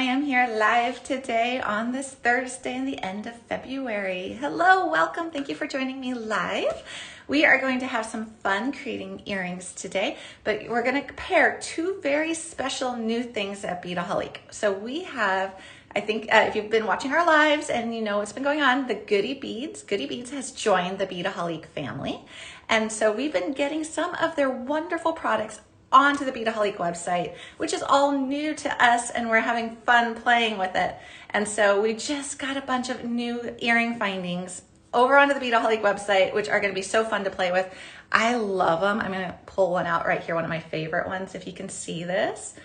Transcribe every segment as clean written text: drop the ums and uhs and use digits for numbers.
am here live today on this Thursday in the end of February. Hello, welcome. Thank you for joining me live. We are going to have some fun creating earrings today, but we're going to pair two very special new things at Beadaholique. So we have, I think if you've been watching our lives and you know what's been going on, the GoodyBeads. GoodyBeads has joined the Beadaholique family. And so we've been getting some of their wonderful products onto the Beadaholique website, which is all new to us, and we're having fun playing with it. And so we just got a bunch of new earring findings over onto the Beadaholique website, which are going to be so fun to play with. I love them. I'm going to pull one out right here, one of my favorite ones, if you can see this.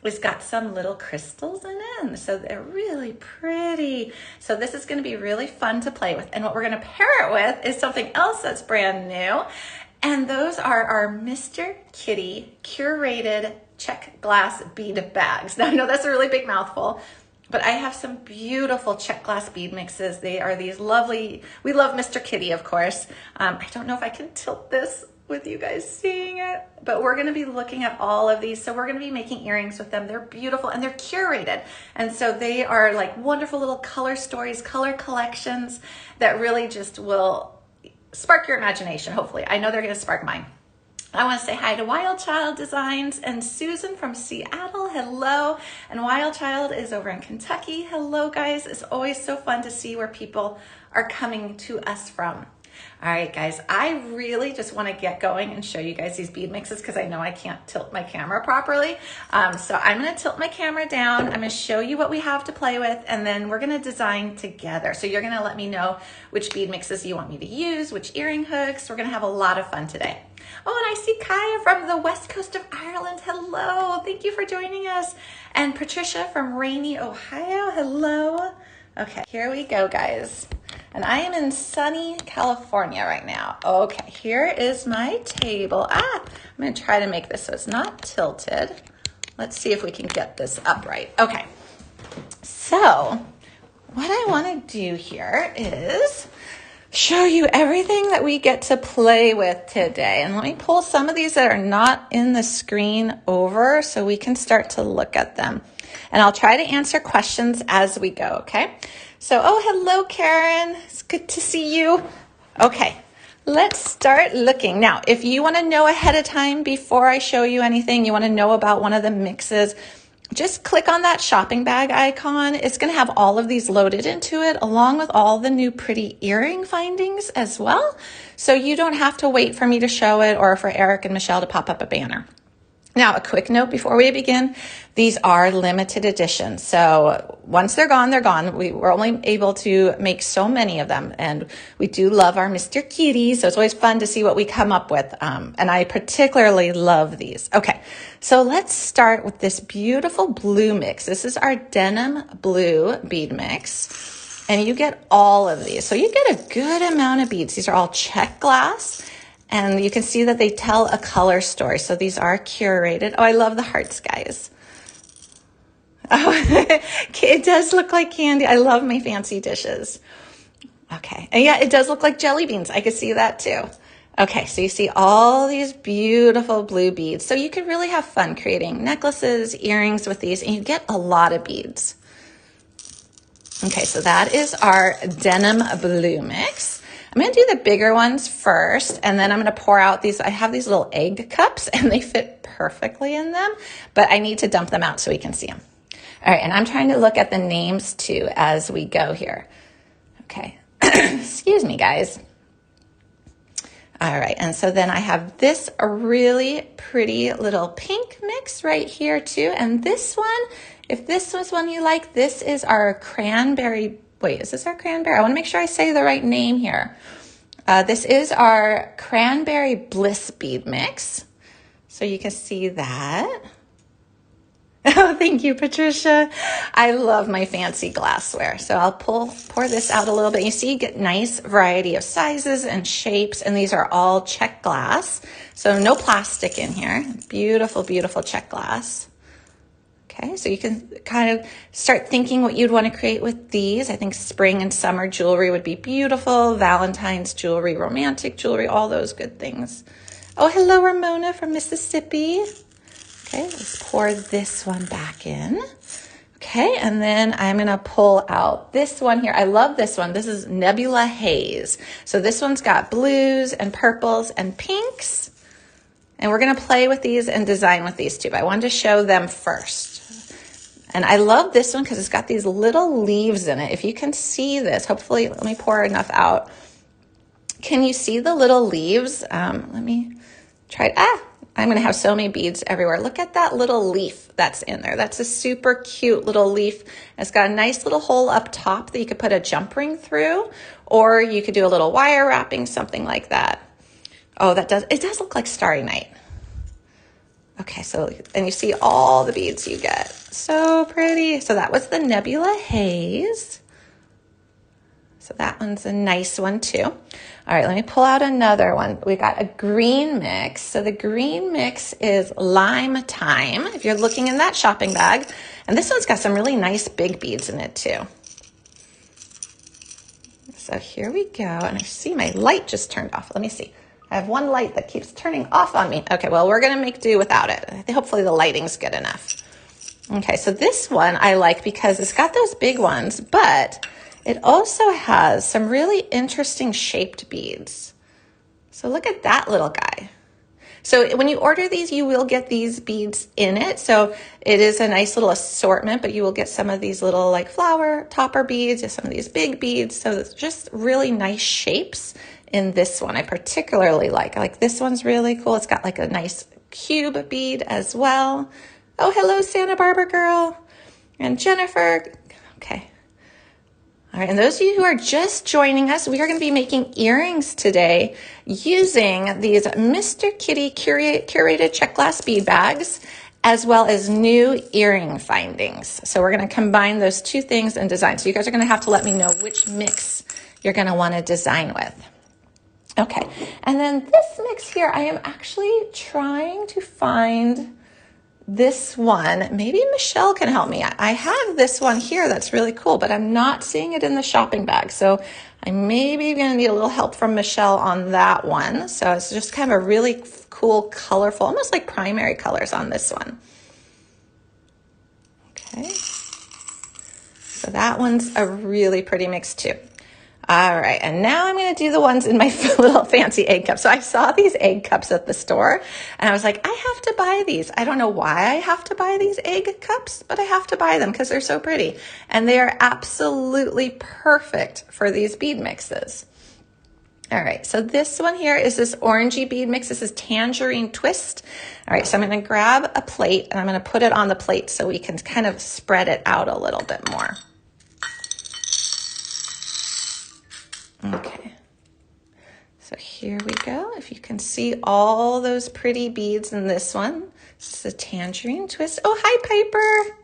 It's got some little crystals in it, so they're really pretty. So this is going to be really fun to play with. And what we're going to pair it with is something else that's brand new. And those are our Mr. Kitty Curated Czech glass bead bags. Now I know that's a really big mouthful, but I have some beautiful Czech glass bead mixes. They are these lovely, we love Mr. Kitty, of course. I don't know if I can tilt this with you guys seeing it, but we're gonna be looking at all of these. So we're gonna be making earrings with them. They're beautiful and they're curated. And so they are like wonderful little color stories, color collections that really just will spark your imagination, hopefully. I know they're gonna spark mine. I wanna say hi to Wild Child Designs and Susan from Seattle, hello. And Wild Child is over in Kentucky. Hello guys, it's always so fun to see where people are coming to us from. All right, guys, I really just want to get going and show you guys these bead mixes because I know I can't tilt my camera properly. So I'm going to tilt my camera down. I'm going to show you what we have to play with, and then we're going to design together. So you're going to let me know which bead mixes you want me to use, which earring hooks. We're going to have a lot of fun today. Oh, and I see Kaya from the west coast of Ireland. Hello. Thank you for joining us. And Patricia from rainy Ohio. Hello. Okay, here we go, guys. And I am in sunny California right now. Okay, here is my table. I'm gonna try to make this so it's not tilted. Let's see if we can get this upright. Okay, so what I wanna do here is show you everything that we get to play with today. And let me pull some of these that are not in the screen over so we can start to look at them. And I'll try to answer questions as we go, okay? So, oh, hello, Karen. It's good to see you. Okay, let's start looking. Now, if you want to know ahead of time before I show you anything, you want to know about one of the mixes, just click on that shopping bag icon. It's going to have all of these loaded into it, along with all the new pretty earring findings as well. So you don't have to wait for me to show it or for Eric and Michelle to pop up a banner. Now, a quick note before we begin, these are limited editions. So once they're gone, they're gone. We're only able to make so many of them. And we do love our Mr. Kitty. So it's always fun to see what we come up with. And I particularly love these. Okay, so let's start with this beautiful blue mix. This is our denim blue bead mix. And you get all of these. So you get a good amount of beads. These are all Czech glass. And you can see that they tell a color story. So these are curated. Oh, I love the hearts, guys. Oh, it does look like candy. I love my fancy dishes. Okay. And yeah, it does look like jelly beans. I could see that too. Okay, so you see all these beautiful blue beads. So you could really have fun creating necklaces, earrings with these, and you get a lot of beads. Okay, so that is our denim blue mix. I'm going to do the bigger ones first, and then I'm going to pour out these. I have these little egg cups, and they fit perfectly in them, but I need to dump them out so we can see them. All right, and I'm trying to look at the names, too, as we go here. Okay. Excuse me, guys. All right, and so then I have this really pretty little pink mix right here, too, and this one, if this was one you like, this is our cranberry. Wait, is this our cranberry? I want to make sure I say the right name here. This is our cranberry bliss bead mix. So you can see that. Oh, thank you, Patricia. I love my fancy glassware. So I'll pour this out a little bit. You see, you get nice variety of sizes and shapes, and these are all Czech glass. So no plastic in here. Beautiful, beautiful Czech glass. Okay, so you can kind of start thinking what you'd want to create with these. I think spring and summer jewelry would be beautiful. Valentine's jewelry, romantic jewelry, all those good things. Oh, hello, Ramona from Mississippi. Okay, let's pour this one back in. Okay, and then I'm gonna pull out this one here. I love this one. This is Nebula Haze. So this one's got blues and purples and pinks. And we're gonna play with these and design with these too, but I wanted to show them first. And I love this one because it's got these little leaves in it. If you can see this, hopefully, let me pour enough out. Can you see the little leaves? Let me try it. I'm gonna have so many beads everywhere. Look at that little leaf that's in there. That's a super cute little leaf. It's got a nice little hole up top that you could put a jump ring through, or you could do a little wire wrapping, something like that. Oh, it does look like Starry Night. Okay, so, and you see all the beads you get. So pretty. So that was the Nebula Haze. So that one's a nice one too. All right, let me pull out another one. We got a green mix. So the green mix is Lime Time, if you're looking in that shopping bag. And this one's got some really nice big beads in it too. So here we go. And I see my light just turned off. Let me see. I have one light that keeps turning off on me. Okay, well, we're gonna make do without it. Hopefully the lighting's good enough. Okay, so this one I like because it's got those big ones, but it also has some really interesting shaped beads. So look at that little guy. So when you order these, you will get these beads in it. So it is a nice little assortment, but you will get some of these little like flower topper beads and some of these big beads. So it's just really nice shapes in this one. I particularly like this one's really cool. It's got like a nice cube bead as well. Oh, hello, Santa Barbara girl and Jennifer. Okay. All right, and those of you who are just joining us, we are going to be making earrings today using these Mr. Kitty Curated Czech glass bead bags, as well as new earring findings. So we're going to combine those two things and design. So you guys are going to have to let me know which mix you're going to want to design with. Okay, and then this mix here, I am actually trying to find this one. Maybe Michelle can help me. I have this one here that's really cool, but I'm not seeing it in the shopping bag. So I may be going to need a little help from Michelle on that one. So it's just kind of a really cool, colorful, almost like primary colors on this one. Okay. So that one's a really pretty mix too. All right, and now I'm going to do the ones in my little fancy egg cups. So I saw these egg cups at the store, and I was like, I have to buy these. I don't know why I have to buy these egg cups, but I have to buy them because they're so pretty. And they are absolutely perfect for these bead mixes. All right, so this one here is this orangey bead mix. This is Tangerine Twist. All right, so I'm going to grab a plate, and I'm going to put it on the plate so we can kind of spread it out a little bit more. Okay, so here we go. If you can see all those pretty beads in this one. This is a Tangerine Twist. Oh, hi, Piper.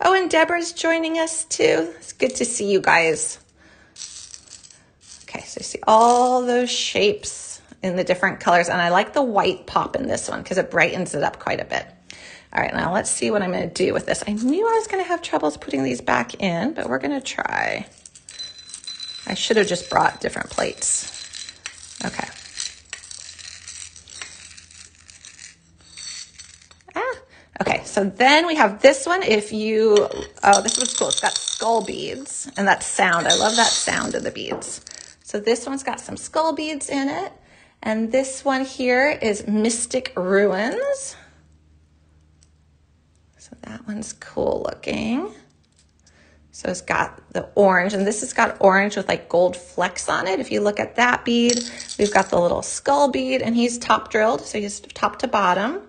Oh, and Deborah's joining us too. It's good to see you guys. Okay, so you see all those shapes in the different colors, and I like the white pop in this one because it brightens it up quite a bit. All right, now let's see what I'm going to do with this. I knew I was going to have troubles putting these back in, but we're going to try. I should have just brought different plates. Okay. Okay, so then we have this one. This one's cool. It's got skull beads and that sound. I love that sound of the beads. So this one's got some skull beads in it. And this one here is Mystic Ruins. So that one's cool looking. So it's got the orange, and this has got orange with like gold flecks on it. If you look at that bead, we've got the little skull bead, and he's top drilled, so he's top to bottom.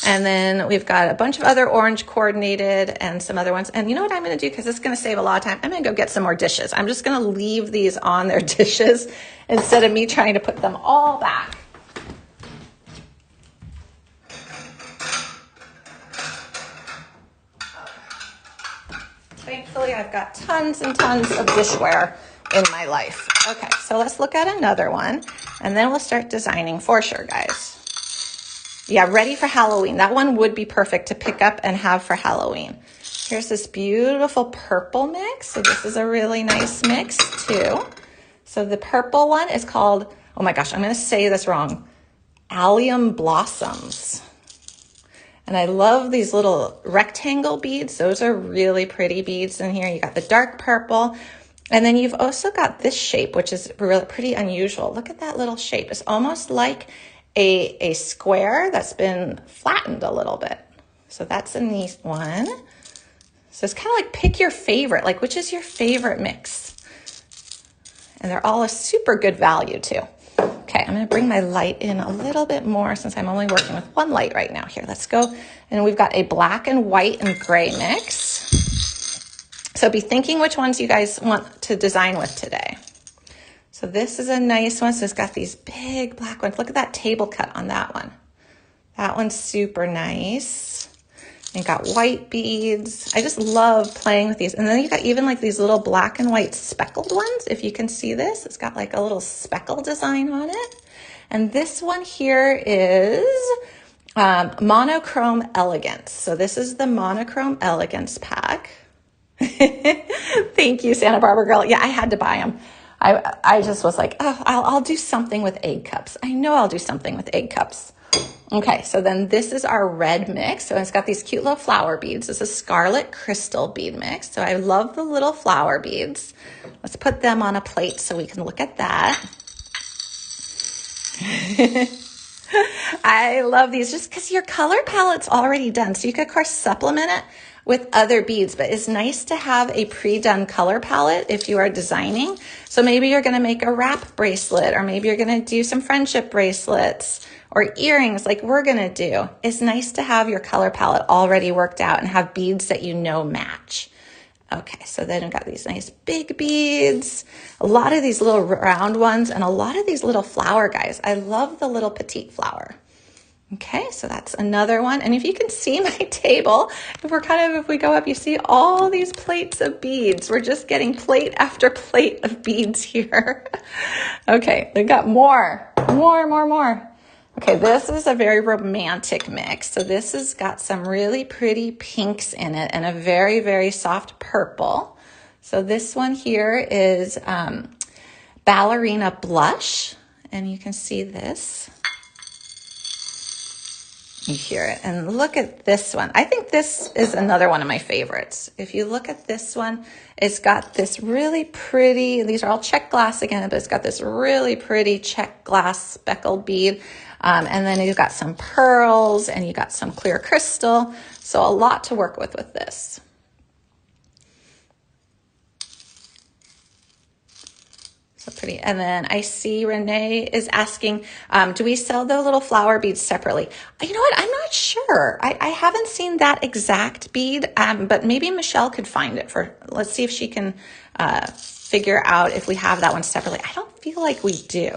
And then we've got a bunch of other orange coordinated and some other ones. And you know what I'm going to do, because it's going to save a lot of time? I'm going to go get some more dishes. I'm just going to leave these on their dishes instead of me trying to put them all back. Thankfully, I've got tons and tons of dishware in my life. Okay, so let's look at another one, and then we'll start designing for sure, guys. Yeah, ready for Halloween. That one would be perfect to pick up and have for Halloween. Here's this beautiful purple mix. So this is a really nice mix too. So the purple one is called, oh my gosh, I'm going to say this wrong, Allium Blossoms. And I love these little rectangle beads. Those are really pretty beads in here. You got the dark purple. And then you've also got this shape, which is really pretty unusual. Look at that little shape. It's almost like a square that's been flattened a little bit. So that's a neat one. So it's kind of like pick your favorite, like which is your favorite mix? And they're all a super good value too. Okay, I'm gonna bring my light in a little bit more since I'm only working with one light right now. Here, let's go. And we've got a black and white and gray mix. So be thinking which ones you guys want to design with today. So this is a nice one. So it's got these big black ones. Look at that table cut on that one. That one's super nice. And got white beads. I just love playing with these. And then you got even like these little black and white speckled ones. If you can see this, it's got like a little speckle design on it. And this one here is Monochrome Elegance. So this is the Monochrome Elegance pack. Thank you, Santa Barbara girl. Yeah, I had to buy them. I just was like, oh, I'll do something with egg cups. I know I'll do something with egg cups. Okay, so then this is our red mix. So it's got these cute little flower beads. This is Scarlet Crystal bead mix. So I love the little flower beads. Let's put them on a plate so we can look at that. I love these just because your color palette's already done. So you could, of course, supplement it with other beads, but it's nice to have a pre-done color palette if you are designing. So maybe you're going to make a wrap bracelet, or maybe you're going to do some friendship bracelets or earrings like we're going to do. It's nice to have your color palette already worked out and have beads that you know match. Okay, so then we've got these nice big beads, a lot of these little round ones, and a lot of these little flower guys. I love the little petite flower. Okay, so that's another one. And if you can see my table, if we go up, you see all these plates of beads. We're just getting plate after plate of beads here. Okay, we got more. Okay, this is a very romantic mix. So this has got some really pretty pinks in it and a very, very soft purple. So this one here is Ballerina Blush, and you can see this. You hear it. And look at this one. I think this is another one of my favorites. If you look at this one, it's got this really pretty, these are all Czech glass again, but it's got this really pretty Czech glass speckled bead. And then you've got some pearls and you got some clear crystal. So a lot to work with this. So pretty. And then I see Renee is asking, do we sell the little flower beads separately? You know what? I'm not sure. I haven't seen that exact bead, but maybe Michelle could find it let's see if she can figure out if we have that one separately. I don't feel like we do.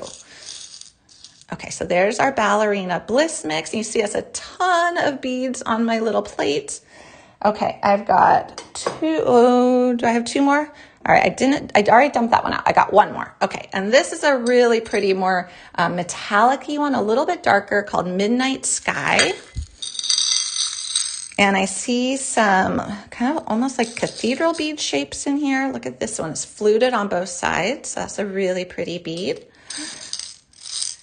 Okay, so there's our Ballerina Bliss mix. You see us a ton of beads on my little plate. Okay, I've got two. Oh, do I have two more? All right, I already dumped that one out. I got one more. Okay, and this is a really pretty, more metallic-y one, a little bit darker, called Midnight Sky. And I see some kind of almost like cathedral bead shapes in here. Look at this one. It's fluted on both sides. So that's a really pretty bead.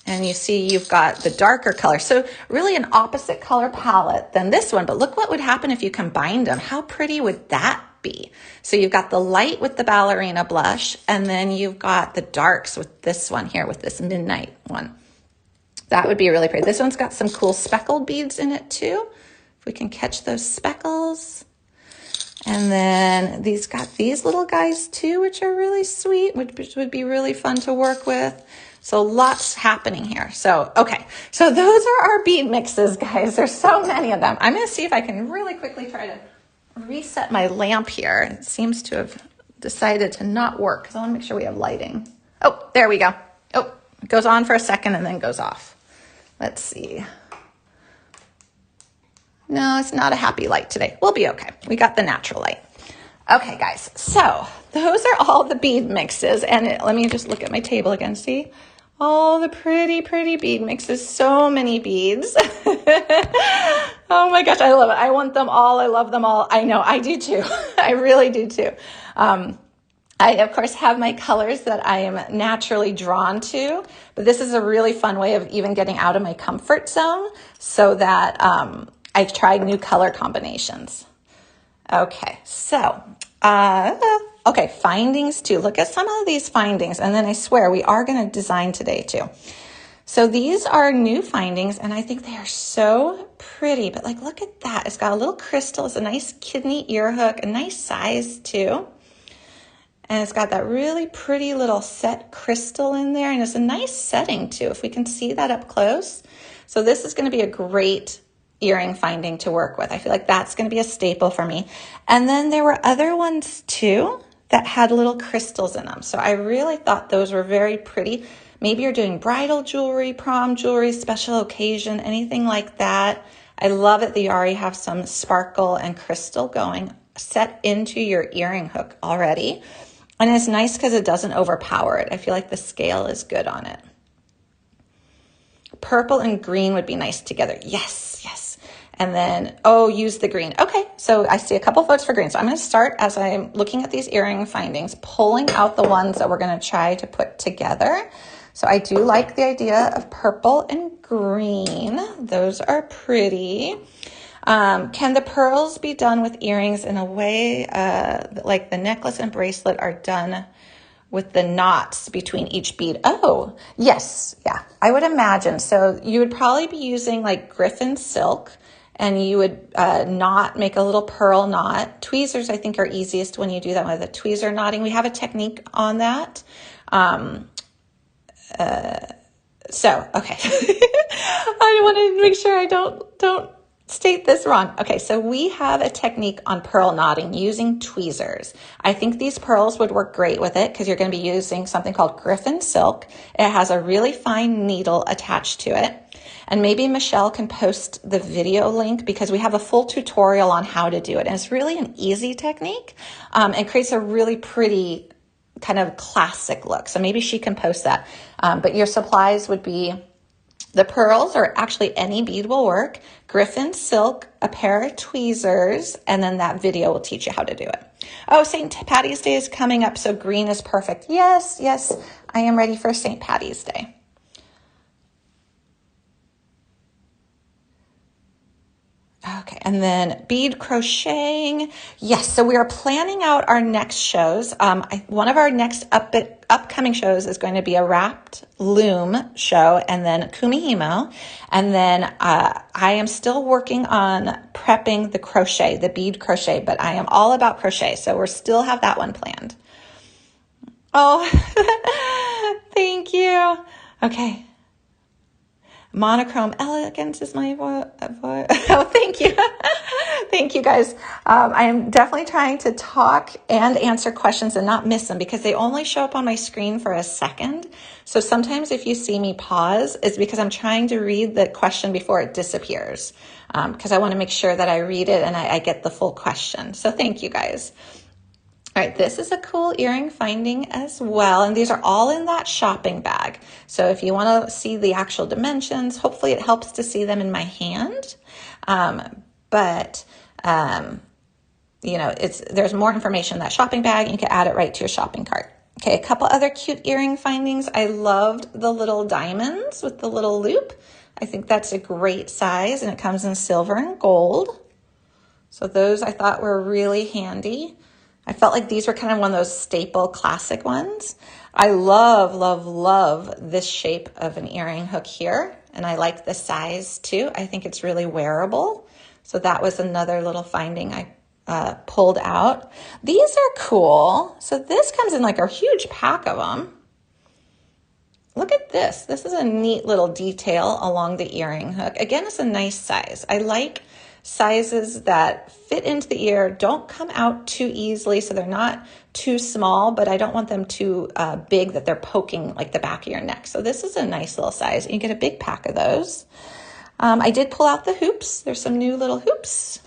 And you see you've got the darker color. So really an opposite color palette than this one. But look what would happen if you combined them. How pretty would that be? So you've got the light with the Ballerina Blush, and then you've got the darks with this one here, with this midnight one. That would be really pretty. This one's got some cool speckled beads in it too. If we can catch those speckles. And then these got these little guys too, which are really sweet, which would be really fun to work with. So lots happening here. So, okay. So those are our bead mixes, guys. There's so many of them. I'm going to see if I can really quickly try to reset my lamp here. It seems to have decided to not work because I want to make sure we have lighting. Oh, there we go. Oh, it goes on for a second and then goes off. Let's see. No, it's not a happy light today. We'll be okay. We got the natural light. Okay, guys. So those are all the bead mixes. And let me just look at my table again. See? All the pretty, pretty bead mixes. So many beads. Oh my gosh, I love it. I want them all. I love them all. I know, I do too. I really do too. I, of course, have my colors that I am naturally drawn to, but this is a really fun way of even getting out of my comfort zone so that I've tried new color combinations. Okay, so, okay, findings too. Look at some of these findings, and then I swear we are going to design today too. So these are new findings, and I think they are so pretty, but like, look at that. It's got a little crystal. It's a nice kidney ear hook, a nice size too. And it's got that really pretty little set crystal in there, and it's a nice setting too, if we can see that up close. So this is going to be a great earring finding to work with. I feel like that's going to be a staple for me. And then there were other ones too that had little crystals in them. So I really thought those were very pretty. Maybe you're doing bridal jewelry, prom jewelry, special occasion, anything like that. I love it that you already have some sparkle and crystal going set into your earring hook already. And it's nice because it doesn't overpower it. I feel like the scale is good on it. Purple and green would be nice together. Yes, yes. And then, oh, use the green. Okay, so I see a couple votes for green. So I'm going to start, as I'm looking at these earring findings, pulling out the ones that we're going to try to put together. So I do like the idea of purple and green. Those are pretty. Can the pearls be done with earrings in a way like the necklace and bracelet are done with the knots between each bead? Oh, yes. Yeah, I would imagine. So you would probably be using like Griffin silk, and you would make a little pearl knot. Tweezers, I think, are easiest when you do that with a tweezer knotting. We have a technique on that. So, okay. I want to make sure I don't state this wrong. Okay, so we have a technique on pearl knotting using tweezers. I think these pearls would work great with it because you're going to be using something called Griffin silk. It has a really fine needle attached to it. And maybe Michelle can post the video link because we have a full tutorial on how to do it. And it's really an easy technique and creates a really pretty kind of classic look. So maybe she can post that. But your supplies would be the pearls, or actually any bead will work, Griffin silk, a pair of tweezers, and then that video will teach you how to do it. Oh, St. Patty's Day is coming up, so green is perfect. Yes, yes, I am ready for St. Patty's Day. Okay, and then bead crocheting. Yes, so we are planning out our next shows. One of our next upcoming shows is going to be a wrapped loom show, and then kumihimo. And then I am still working on prepping the crochet, the bead crochet, but I am all about crochet, so we'll still have that one planned. Oh, thank you. Okay. Monochrome elegance is my voice. Oh, thank you. Thank you, guys. I am definitely trying to talk and answer questions and not miss them because they only show up on my screen for a second. So sometimes if you see me pause, it's because I'm trying to read the question before it disappears because I want to make sure that I read it and I get the full question. So thank you, guys. All right, this is a cool earring finding as well, and these are all in that shopping bag. So if you want to see the actual dimensions, hopefully it helps to see them in my hand. You know, there's more information in that shopping bag, and you can add it right to your shopping cart. Okay, a couple other cute earring findings. I loved the little diamonds with the little loop. I think that's a great size, and it comes in silver and gold. So those I thought were really handy. I felt like these were kind of one of those staple classic ones. I love, love, love this shape of an earring hook here. And I like the size too. I think it's really wearable. So that was another little finding I pulled out. These are cool. So this comes in like a huge pack of them. Look at this. This is a neat little detail along the earring hook. Again, it's a nice size. I like sizes that fit into the ear, don't come out too easily, so they're not too small, but I don't want them too big that they're poking like the back of your neck. So this is a nice little size. You get a big pack of those. I did pull out the hoops. There's some new little hoops.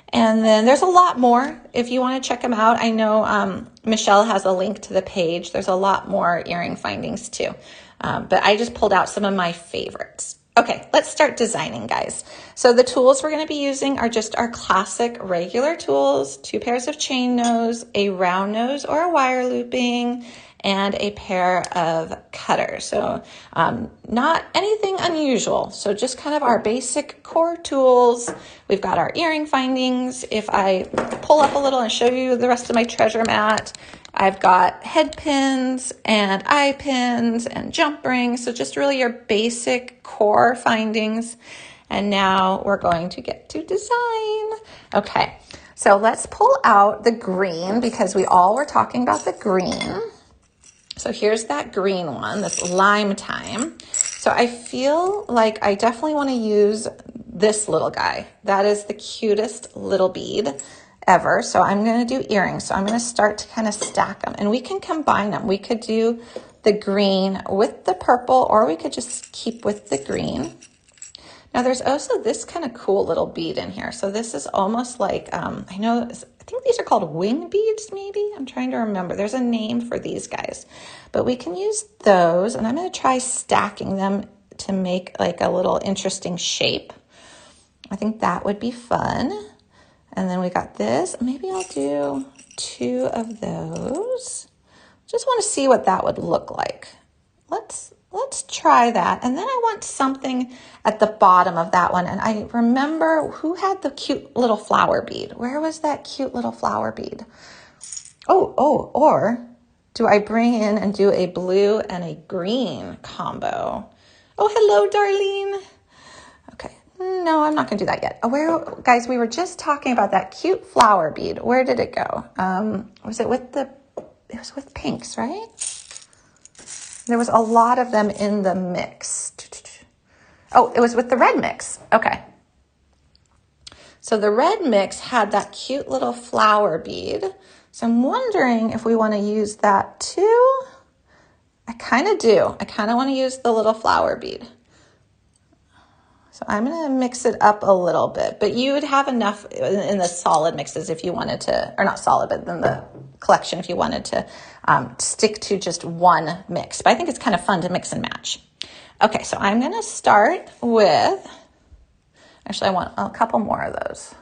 And then there's a lot more if you want to check them out. I know Michelle has a link to the page. There's a lot more earring findings too. But I just pulled out some of my favorites. Okay, let's start designing, guys. So the tools we're going to be using are just our classic regular tools, 2 pairs of chain nose, a round nose or a wire looping, and a pair of cutters. So not anything unusual. So just kind of our basic core tools. We've got our earring findings. If I pull up a little and show you the rest of my treasure mat, I've got head pins and eye pins and jump rings. So just really your basic core findings. And now we're going to get to design. Okay, so let's pull out the green because we all were talking about the green. So here's that green one, this lime time. So I feel like I definitely want to use this little guy. That is the cutest little bead ever. So I'm going to do earrings. So I'm going to start to kind of stack them, and we can combine them. We could do the green with the purple, or we could just keep with the green. Now there's also this kind of cool little bead in here. So this is almost like, I think these are called wing beads maybe. I'm trying to remember. There's a name for these guys, but we can use those, and I'm going to try stacking them to make like a little interesting shape. I think that would be fun. And then we got this. Maybe I'll do 2 of those. Just want to see what that would look like. Let's try that. And then I want something at the bottom of that one. And I remember who had the cute little flower bead. Where was that cute little flower bead? Or do I bring in and do a blue and a green combo? Oh, hello, Darlene. Okay. No, I'm not going to do that yet. Guys, we were just talking about that cute flower bead. Where did it go? It was with pinks, right? There was a lot of them in the mix. Oh, it was with the red mix. Okay. So the red mix had that cute little flower bead. So I'm wondering if we want to use that too. I kind of do. I kind of want to use the little flower bead. So I'm going to mix it up a little bit, but you would have enough in the solid mixes if you wanted to, or not solid, but in the collection if you wanted to stick to just one mix. But I think it's kind of fun to mix and match. Okay, so I'm going to start with, actually I want a couple more of those.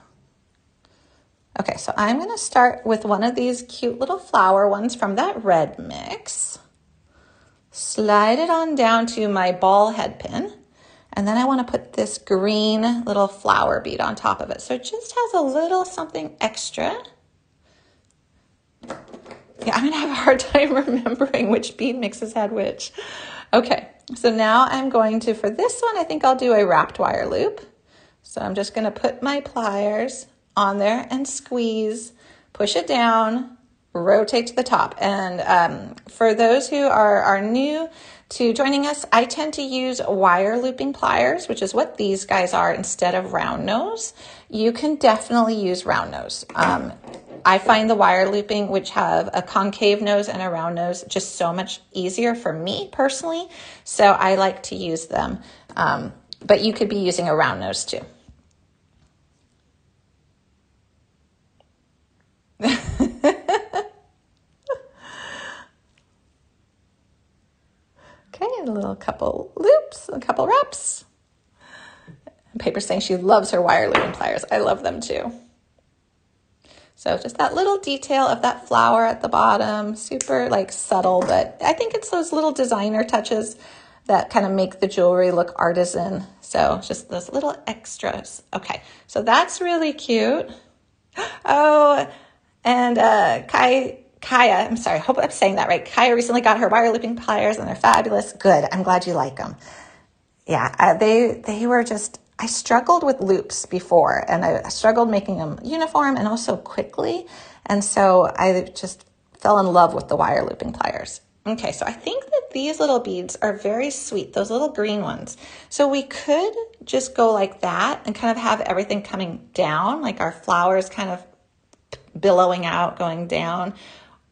Okay, so I'm going to start with one of these cute little flower ones from that red mix. Slide it on down to my ball head pin. And then I want to put this green little flower bead on top of it. So it just has a little something extra. Yeah, I'm going to have a hard time remembering which bead mixes had which. Okay, so now I'm going to, for this one, I think I'll do a wrapped wire loop. So I'm just going to put my pliers on there and squeeze, push it down, rotate to the top. And for those who are new to joining us, I tend to use wire looping pliers, which is what these guys are instead of round nose. You can definitely use round nose. I find the wire looping, which have a concave nose and a round nose, just so much easier for me personally. So I like to use them, but you could be using a round nose too. Okay, a little couple loops, a couple wraps. Paper's saying she loves her wire looping pliers. I love them too. So just that little detail of that flower at the bottom, super like subtle, but I think it's those little designer touches that kind of make the jewelry look artisan. So just those little extras. Okay, so that's really cute. Oh, and Kaya, I'm sorry, I hope I'm saying that right. Kaya recently got her wire looping pliers and they're fabulous. Good, I'm glad you like them. Yeah, they were just, I struggled with loops before, and I struggled making them uniform and also quickly. And so I just fell in love with the wire looping pliers. Okay, so I think that these little beads are very sweet, those little green ones. So we could just go like that and kind of have everything coming down, like our flowers kind of billowing out, going down.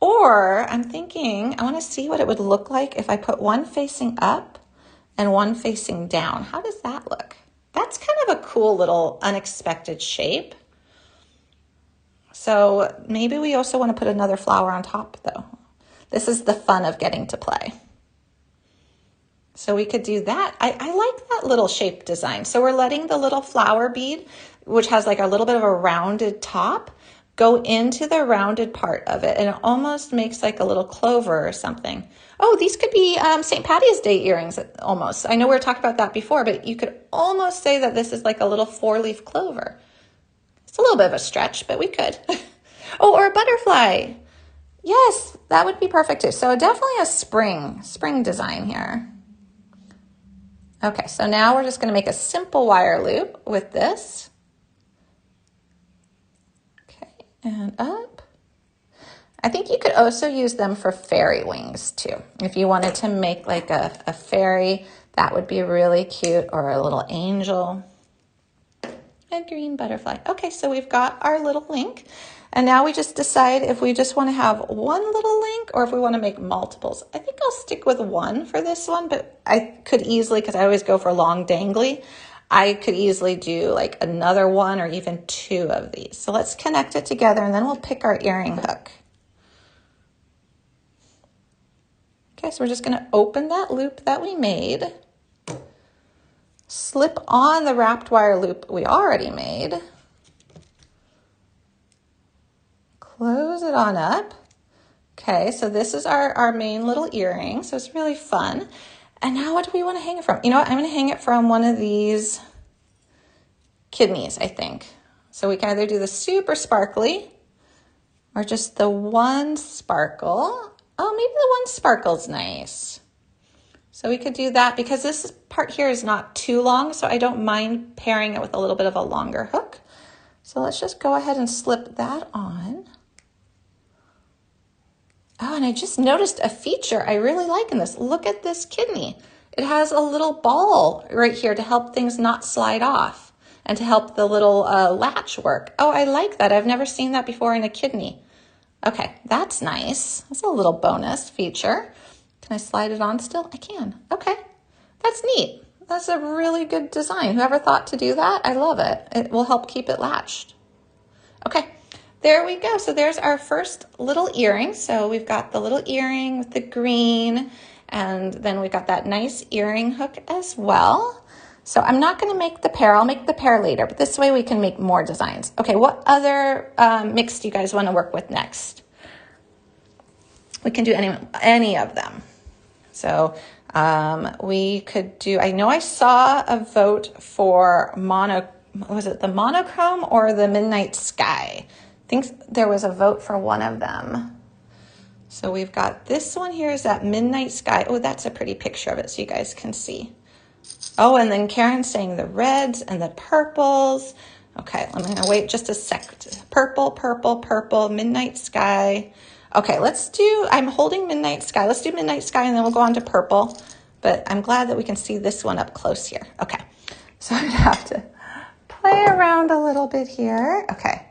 Or I'm thinking, I want to see what it would look like if I put one facing up and one facing down. How does that look? That's kind of a cool little unexpected shape. So maybe we also want to put another flower on top though. This is the fun of getting to play. So we could do that. I like that little shape design. So we're letting the little flower bead, which has like a little bit of a rounded top, go into the rounded part of it, and it almost makes like a little clover or something. Oh, these could be St. Patty's Day earrings almost. I know we were talking about that before, but you could almost say that this is like a little 4-leaf clover. It's a little bit of a stretch, but we could. Oh, or a butterfly. Yes, that would be perfect too. So definitely a spring design here. Okay, so now we're just going to make a simple wire loop with this. Okay, and up. I think you could also use them for fairy wings too. If you wanted to make like a fairy, that would be really cute, or a little angel. A green butterfly. Okay, so we've got our little link. And now we just decide if we just want to have one little link or if we want to make multiples. I think I'll stick with one for this one, but I could easily, because I always go for long dangly, I could easily do like another one or even 2 of these. So let's connect it together and then we'll pick our earring hook. Okay, so we're just going to open that loop that we made, slip on the wrapped wire loop we already made, close it on up. Okay, so this is our main little earring, so it's really fun. And now what do we want to hang it from? You know what, I'm going to hang it from one of these kidneys, I think. So we can either do the super sparkly or just the one sparkle. Oh, maybe the one sparkle's nice. So we could do that because this part here is not too long, so I don't mind pairing it with a little bit of a longer hook. So let's just go ahead and slip that on. Oh, and I just noticed a feature I really like in this. Look at this kidney. It has a little ball right here to help things not slide off and to help the little latch work. Oh, I like that. I've never seen that before in a kidney. Okay, that's nice. That's a little bonus feature. Can I slide it on still? I can. Okay, that's neat. That's a really good design. Whoever thought to do that, I love it. It will help keep it latched. Okay. There we go. So there's our first little earring. So we've got the little earring with the green, and then we've got that nice earring hook as well. So I'm not going to make the pair. I'll make the pair later, but this way we can make more designs. Okay, what other mix do you guys want to work with next? We can do any of them. So we could do, I know I saw a vote for was it the monochrome or the midnight sky? I think there was a vote for one of them. So we've got this one here is that midnight sky. Oh, that's a pretty picture of it so you guys can see. Oh, and then Karen's saying the reds and the purples. Okay, I'm going to wait just a sec. Purple, purple, purple, midnight sky. Okay, I'm holding midnight sky. Let's do midnight sky and then we'll go on to purple. But I'm glad that we can see this one up close here. Okay, so I'm going to have to play around a little bit here. Okay.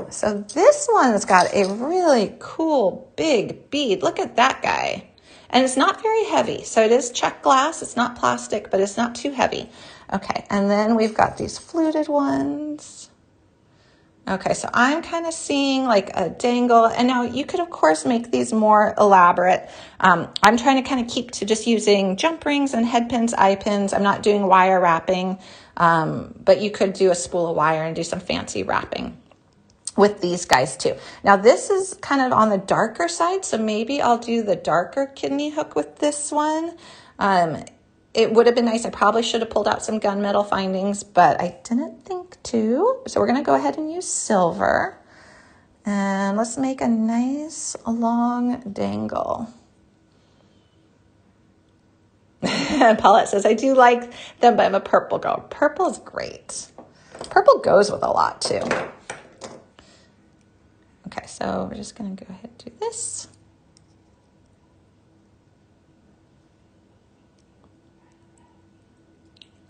So this one's got a really cool big bead. Look at that guy. And it's not very heavy. So it is Czech glass. It's not plastic, but it's not too heavy. Okay, and then we've got these fluted ones. Okay, so I'm kind of seeing like a dangle. And now you could, of course, make these more elaborate. I'm trying to kind of keep to just using jump rings and head pins, eye pins. I'm not doing wire wrapping, but you could do a spool of wire and do some fancy wrapping with these guys too. Now this is kind of on the darker side, so maybe I'll do the darker kidney hook with this one. It would have been nice. I probably should have pulled out some gunmetal findings, but I didn't think to. So we're gonna go ahead and use silver. And let's make a nice long dangle. Paulette says, I do like them, but I'm a purple girl. Purple is great. Purple goes with a lot too. Okay, so we're just going to go ahead and do this.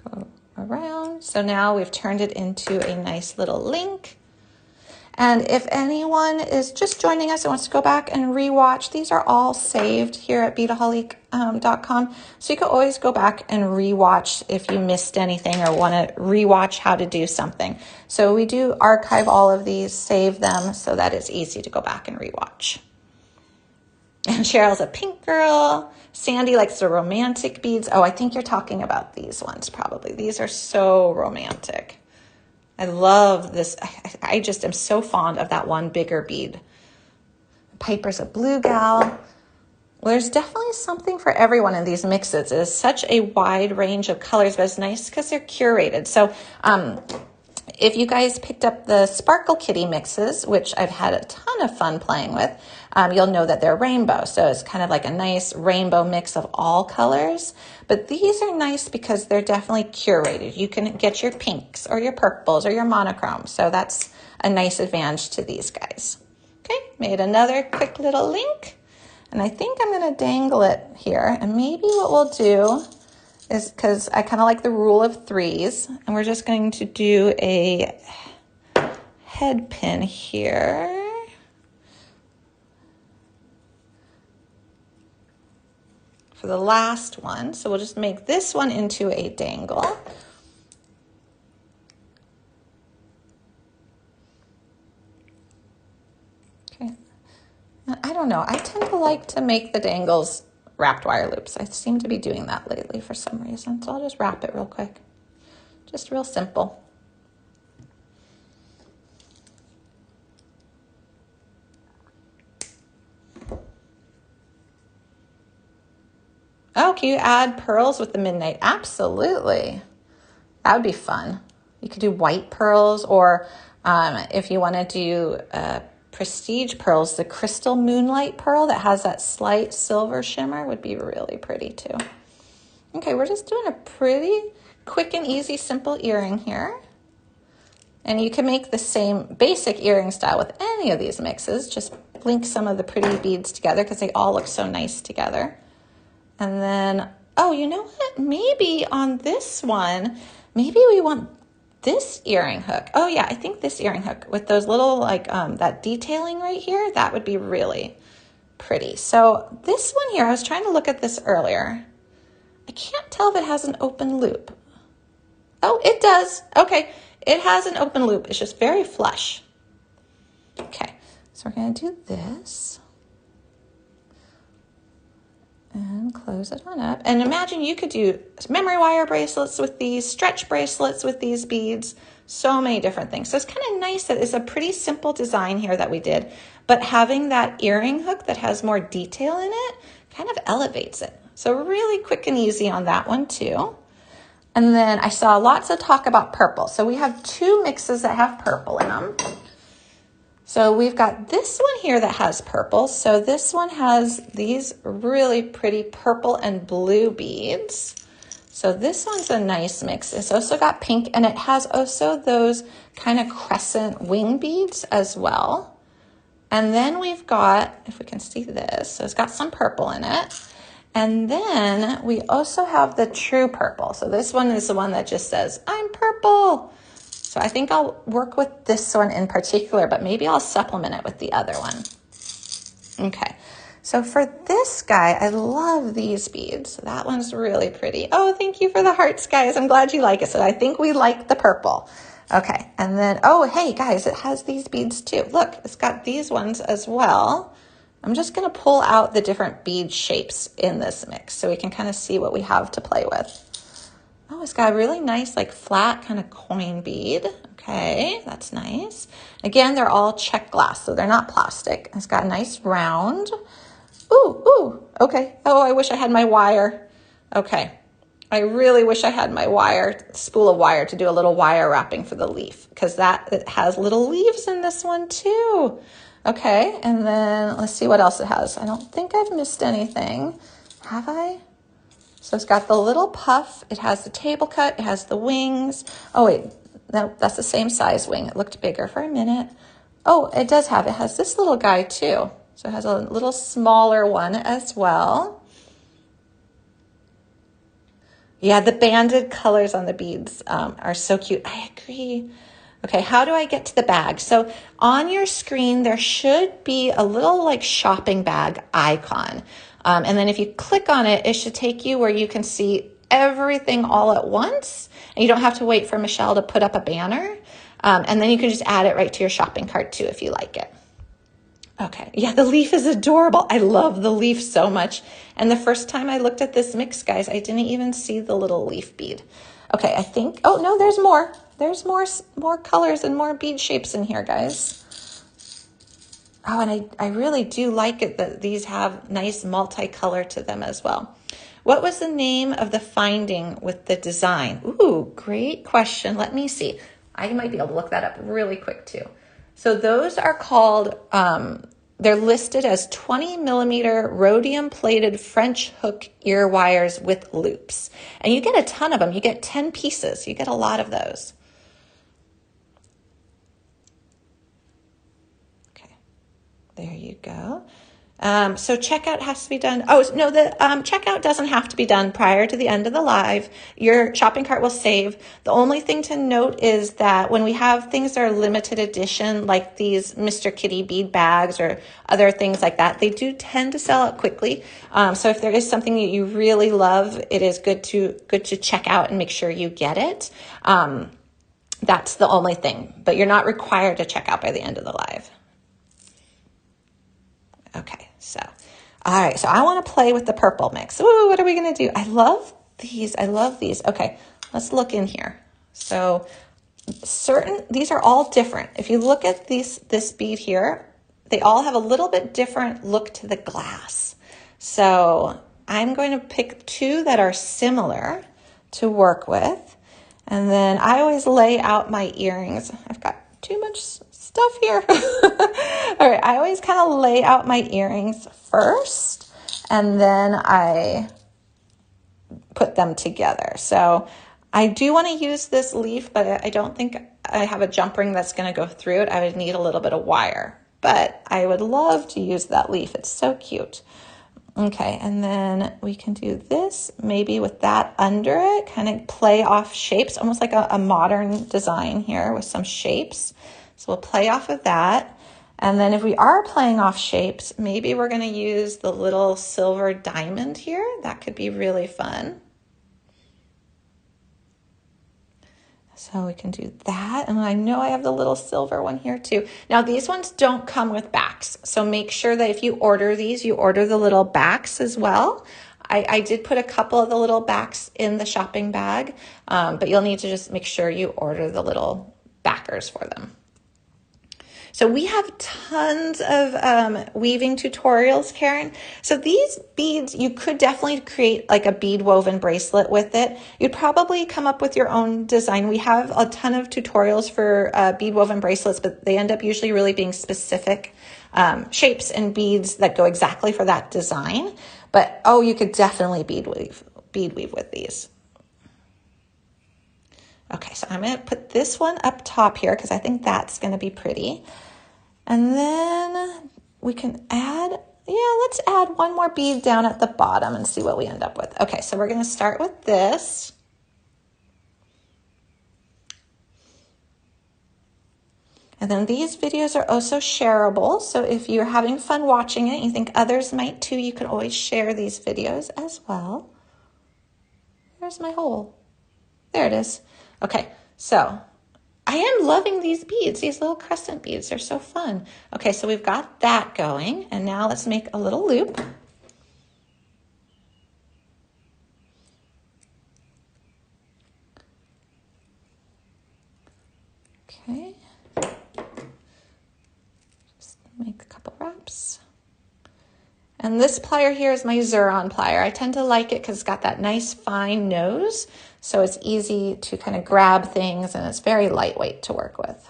Go around. So now we've turned it into a nice little link. And if anyone is just joining us and wants to go back and rewatch, these are all saved here at Beadaholique.com. So you can always go back and rewatch if you missed anything or want to rewatch how to do something. So we do archive all of these, save them so that it's easy to go back and rewatch. And Cheryl's a pink girl. Sandy likes the romantic beads. Oh, I think you're talking about these ones probably. These are so romantic. I love this. I just am so fond of that one bigger bead. Piper's a blue gal. Well, there's definitely something for everyone in these mixes. It is such a wide range of colors, but it's nice because they're curated. So if you guys picked up the Sparkle Kitty mixes, which I've had a ton of fun playing with, you'll know that they're rainbow. So it's kind of like a nice rainbow mix of all colors. But these are nice because they're definitely curated. You can get your pinks or your purples or your monochrome. So that's a nice advantage to these guys. Okay, made another quick little link. And I think I'm going to dangle it here. And maybe what we'll do is, because I kind of like the rule of threes, and we're just going to do a head pin here. For the last one. So we'll just make this one into a dangle. Okay. Now, I don't know. I tend to like to make the dangles wrapped wire loops. I seem to be doing that lately for some reason. So I'll just wrap it real quick. Just real simple. Oh, can you add pearls with the midnight? Absolutely. That would be fun. You could do white pearls, or if you want to do prestige pearls, the crystal moonlight pearl that has that slight silver shimmer would be really pretty too. Okay, we're just doing a pretty quick and easy, simple earring here. And you can make the same basic earring style with any of these mixes. Just link some of the pretty beads together because they all look so nice together. And then, oh, you know what? Maybe on this one, maybe we want this earring hook. Oh yeah, I think this earring hook with those little like that detailing right here, that would be really pretty. So this one here, I was trying to look at this earlier. I can't tell if it has an open loop. Oh, it does. Okay, it has an open loop. It's just very flush. Okay, so we're gonna do this. And close it on up. And imagine you could do memory wire bracelets with these, stretch bracelets with these beads, so many different things. So it's kind of nice that it's a pretty simple design here that we did, but having that earring hook that has more detail in it kind of elevates it. So really quick and easy on that one too. And then I saw lots of talk about purple. So we have two mixes that have purple in them. So we've got this one here that has purple. So this one has these really pretty purple and blue beads. So this one's a nice mix. It's also got pink, and it has also those kind of crescent wing beads as well. And then we've got, if we can see this, so it's got some purple in it. And then we also have the true purple. So this one is the one that just says, I'm purple. So I think I'll work with this one in particular, but maybe I'll supplement it with the other one. Okay, so for this guy, I love these beads. That one's really pretty. Oh, thank you for the hearts, guys. I'm glad you like it. So I think we like the purple. Okay, and then, oh, hey, guys, it has these beads too. Look, it's got these ones as well. I'm just gonna pull out the different bead shapes in this mix so we can kind of see what we have to play with. Oh, it's got a really nice, like flat kind of coin bead. Okay, that's nice. Again, they're all Czech glass, so they're not plastic. It's got a nice round. Ooh, okay. Oh, I wish I had my wire. Okay, I really wish I had my wire, spool of wire to do a little wire wrapping for the leaf, because it has little leaves in this one too. Okay, and then let's see what else it has. I don't think I've missed anything. Have I? So it's got the little puff, it has the table cut, it has the wings. Oh wait, no, that's the same size wing. It looked bigger for a minute. Oh, it has this little guy too. So it has a little smaller one as well. Yeah, the banded colors on the beads are so cute. I agree. Okay, how do I get to the bag? So on your screen, there should be a little like shopping bag icon. And then if you click on it, it should take you where you can see everything all at once. And you don't have to wait for Michelle to put up a banner. And then you can just add it right to your shopping cart too if you like it. Okay, yeah, the leaf is adorable. I love the leaf so much. And the first time I looked at this mix, guys, I didn't even see the little leaf bead. Okay, I think, oh no, there's more. there's more colors and more bead shapes in here, guys. Oh, and I really do like it that these have nice multicolor to them as well. What was the name of the finding with the design? Ooh, great question. Let me see. I might be able to look that up really quick too. So those are called, they're listed as 20 millimeter rhodium plated French hook ear wires with loops. And you get a ton of them. You get 10 pieces. You get a lot of those. Okay, there you go. So checkout has to be done. Oh, no, the checkout doesn't have to be done prior to the end of the live. Your shopping cart will save. The only thing to note is that when we have things that are limited edition, like these Mr. Kitty bead bags or other things like that, they do tend to sell out quickly. So if there is something that you really love, it is good to check out and make sure you get it. That's the only thing, but you're not required to check out by the end of the live. Okay, so, all right, so I want to play with the purple mix. Ooh, what are we going to do? I love these. I love these. Okay, let's look in here. So these are all different. If you look at this bead here, they all have a little bit different look to the glass. So I'm going to pick two that are similar to work with. And then I always lay out my earrings. I've got too much stuff here. All right, I always kind of lay out my earrings first, and then I put them together. So I do want to use this leaf, but I don't think I have a jump ring that's going to go through it. I would need a little bit of wire, but I would love to use that leaf. It's so cute. Okay, and then we can do this maybe with that under it, kind of play off shapes, almost like a modern design here with some shapes. So we'll play off of that. And then if we are playing off shapes, maybe we're going to use the little silver diamond here. That could be really fun. So we can do that. And I know I have the little silver one here too. Now these ones don't come with backs. So make sure that if you order these, you order the little backs as well. I did put a couple of the little backs in the shopping bag, but you'll need to just make sure you order the little backers for them. So we have tons of weaving tutorials, Karen. So these beads, you could definitely create like a bead woven bracelet with it. You'd probably come up with your own design. We have a ton of tutorials for bead woven bracelets, but they end up usually really being specific shapes and beads that go exactly for that design. But oh, you could definitely bead weave with these. Okay, so I'm going to put this one up top here because I think that's going to be pretty. And then we can add, let's add one more bead down at the bottom and see what we end up with. Okay, so we're going to start with this. And then these videos are also shareable. So if you're having fun watching it, you think others might too, you can always share these videos as well. There's my hole. There it is. Okay, so I am loving these beads, these little crescent beads. They're so fun. Okay, so we've got that going, and now let's make a little loop. Okay. Just make a couple wraps. And this plier here is my Xuron plier. I tend to like it because it's got that nice fine nose. So it's easy to kind of grab things and it's very lightweight to work with.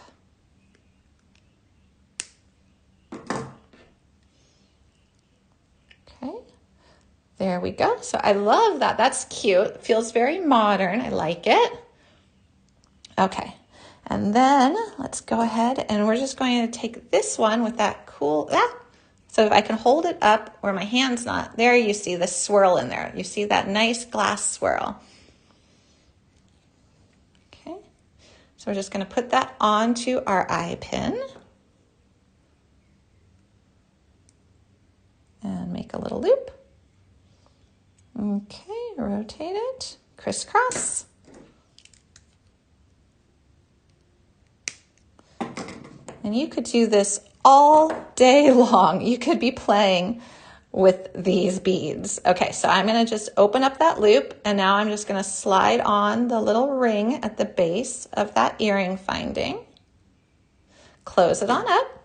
Okay, there we go. So I love that. That's cute. It feels very modern. I like it. Okay, and then let's go ahead and we're just going to take this one with that cool, so if I can hold it up where my hand's not, there you see the swirl in there. You see that nice glass swirl. Okay, so we're just going to put that onto our eye pin. And make a little loop. Okay, rotate it, crisscross. And you could do this all day long. You could be playing with these beads. Okay, so I'm gonna just open up that loop, and now I'm just gonna slide on the little ring at the base of that earring finding. Close it on up.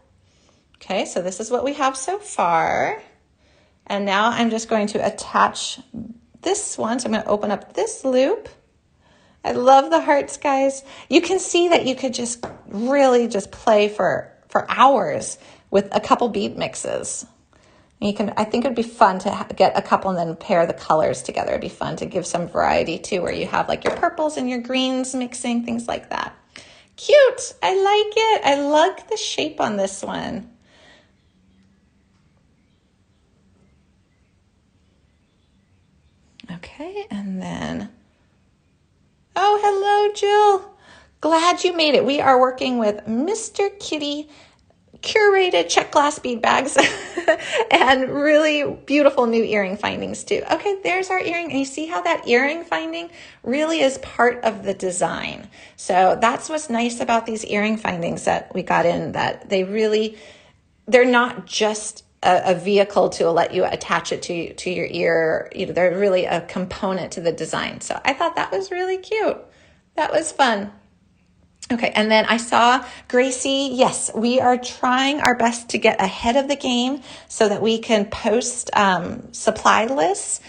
Okay, so this is what we have so far. And now I'm just going to attach this one. So I'm gonna open up this loop. I love the hearts, guys. You can see that you could just really just play for hours with a couple bead mixes. You can, I think it'd be fun to get a couple and then pair the colors together. It'd be fun to give some variety too, where you have like your purples and your greens mixing, things like that. Cute, I like it. I like the shape on this one. Okay, and then, oh, hello, Jill. Glad you made it. We are working with Mr. Kitty Curated Czech glass bead bags and really beautiful new earring findings too. Okay, there's our earring. And you see how that earring finding really is part of the design. So that's what's nice about these earring findings that we got in, that they're not just a vehicle to let you attach it to your ear. You know, they're really a component to the design. So I thought that was really cute. That was fun. Okay, and then I saw Gracie, yes, we are trying our best to get ahead of the game so that we can post supply lists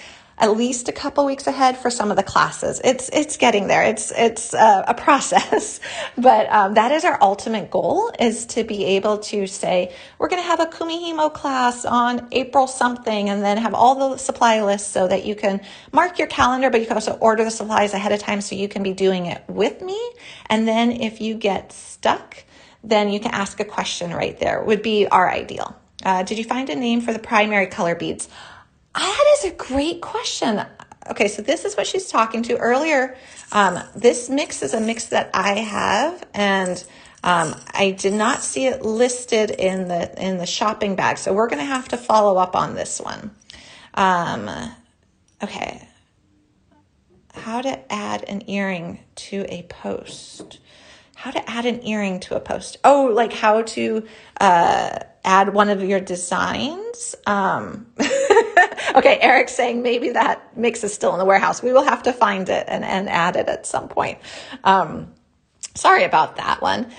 at least a couple weeks ahead for some of the classes. It's getting there. It's a process, but that is our ultimate goal, is to be able to say, we're going to have a Kumihimo class on April something, and then have all the supply lists so that you can mark your calendar, but you can also order the supplies ahead of time so you can be doing it with me. And then if you get stuck, then you can ask a question right there, would be our ideal. Did you find a name for the primary color beads? That is a great question. Okay, so this is what she's talking to earlier. This mix is a mix that I have, and I did not see it listed in the shopping bag. So we're going to have to follow up on this one. Okay. How to add an earring to a post. How to add an earring to a post. Oh, like how to add one of your designs. Okay, Eric's saying maybe that mix is still in the warehouse. We will have to find it and add it at some point. Sorry about that one.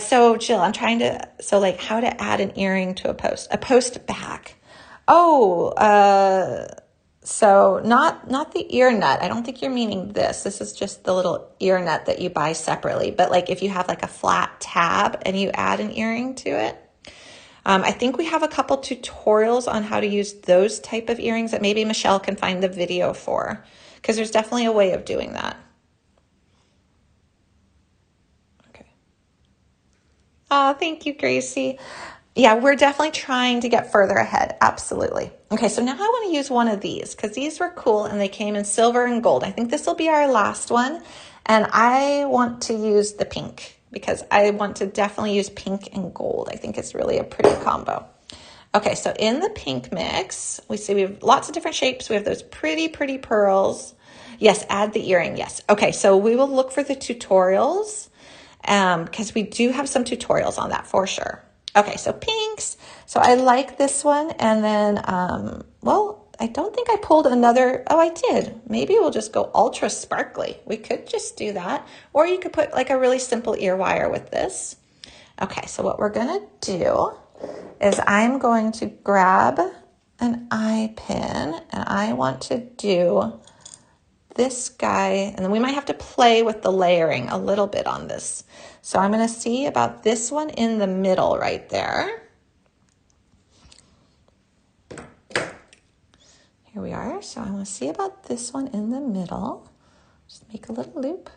So Jill, I'm trying to, so like how to add an earring to a post back. Oh, so not the ear nut. I don't think you're meaning this. This is just the little ear nut that you buy separately. But like if you have like a flat tab and you add an earring to it. I think we have a couple tutorials on how to use those type of earrings that maybe Michelle can find the video for, because there's definitely a way of doing that. Okay. Oh, thank you, Gracie. Yeah, we're definitely trying to get further ahead. Absolutely. Okay, so now I want to use one of these because these were cool and they came in silver and gold. I think this will be our last one. And I want to use the pink because I want to definitely use pink and gold. I think it's really a pretty combo. Okay, so in the pink mix, we see we have lots of different shapes. We have those pretty pearls. Yes, add the earring, yes. Okay, so we will look for the tutorials because we do have some tutorials on that for sure. Okay, so pinks. So I like this one. And then, well, I don't think I pulled another. Oh, I did. Maybe we'll just go ultra sparkly. We could just do that. Or you could put like a really simple ear wire with this. Okay, so what we're going to do is I'm going to grab an eye pin and I want to do this guy. And then we might have to play with the layering a little bit on this. So I'm going to see about this one in the middle right there. Here we are. So I want to see about this one in the middle. Just make a little loop.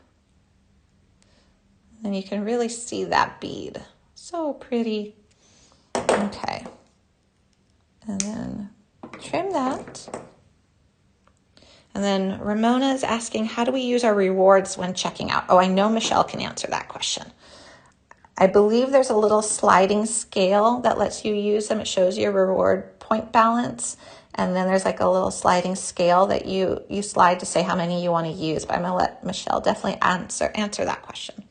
And then you can really see that bead. So pretty. Okay. And then trim that. And then Ramona is asking, how do we use our rewards when checking out? Oh, I know Michelle can answer that question. I believe there's a little sliding scale that lets you use them. It shows your reward point balance. And then there's like a little sliding scale that you slide to say how many you want to use. But I'm going to let Michelle definitely answer that question.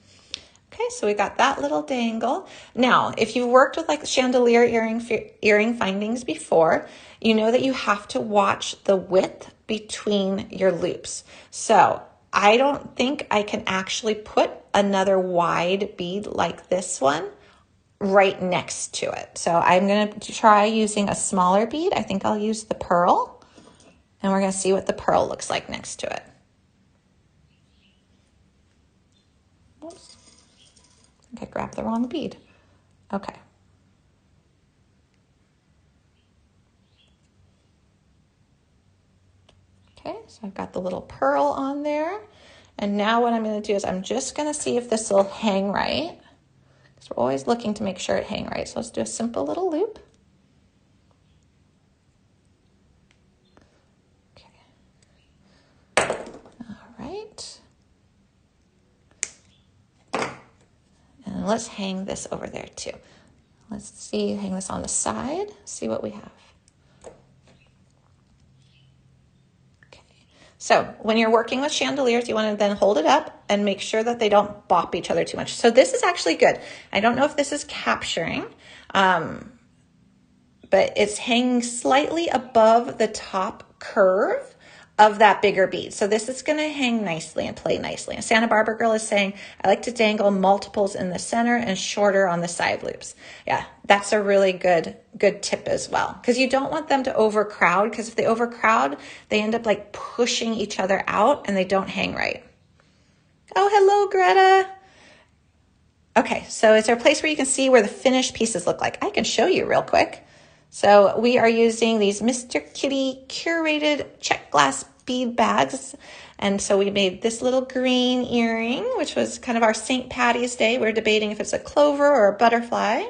Okay, so we got that little dangle. Now, if you've worked with like chandelier earring findings before, you know that you have to watch the width between your loops. So I don't think I can actually put another wide bead like this one right next to it. So I'm going to try using a smaller bead. I think I'll use the pearl, and we're going to see what the pearl looks like next to it. Oops. I think I grabbed the wrong bead. Okay. Okay, so I've got the little pearl on there. And now what I'm going to do is I'm just going to see if this will hang right. Because we're always looking to make sure it hang right. So let's do a simple little loop. Okay. All right. And let's hang this over there too. Let's see, hang this on the side, see what we have. Okay, so when you're working with chandeliers, you want to then hold it up and make sure that they don't bop each other too much. So this is actually good. I don't know if this is capturing, but it's hanging slightly above the top curve of that bigger bead. So this is going to hang nicely and play nicely. And Santa Barbara Girl is saying, I like to dangle multiples in the center and shorter on the side loops. Yeah, that's a really good tip as well. Because you don't want them to overcrowd, because if they overcrowd, they end up like pushing each other out and they don't hang right. Oh, hello, Greta. Okay, so is there a place where you can see where the finished pieces look like? I can show you real quick. So we are using these Mr. Kitty Curated Czech glass bead bags. And so we made this little green earring, which was kind of our St. Patty's Day. We're debating if it's a clover or a butterfly.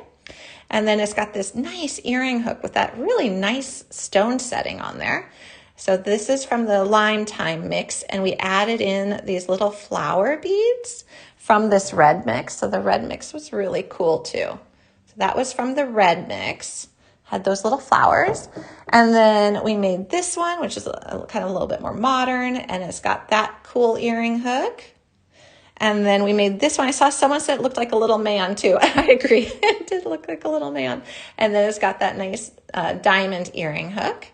And then it's got this nice earring hook with that really nice stone setting on there. So this is from the Lime Time mix, and we added in these little flower beads from this red mix. So the red mix was really cool too. So that was from the red mix. Had those little flowers. And then we made this one, which is kind of a little bit more modern, and it's got that cool earring hook. And then we made this one. I saw someone said it looked like a little man too. I agree. It did look like a little man. And then it's got that nice diamond earring hook.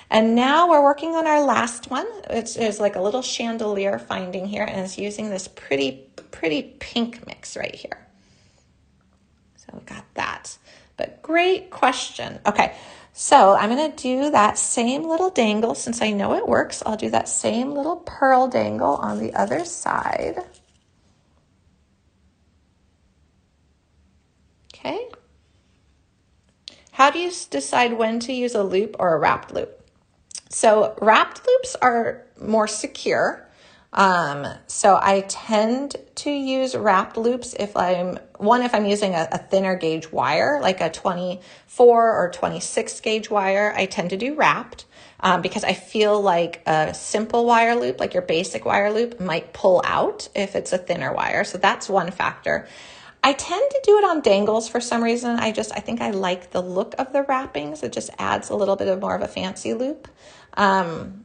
And now we're working on our last one. It's like a little chandelier finding here, and it's using this pretty pink mix right here. So we got that. But great question. Okay, so I'm going to do that same little dangle. Since I know it works, I'll do that same little pearl dangle on the other side. Okay. How do you decide when to use a loop or a wrapped loop? So wrapped loops are more secure. So I tend to use wrapped loops if I'm using a thinner gauge wire, like a 24 or 26 gauge wire. I tend to do wrapped because I feel like a simple wire loop, like your basic wire loop, might pull out if it's a thinner wire. So that's one factor. I tend to do it on dangles for some reason. I think I like the look of the wrappings. It just adds a little bit of more of a fancy loop. And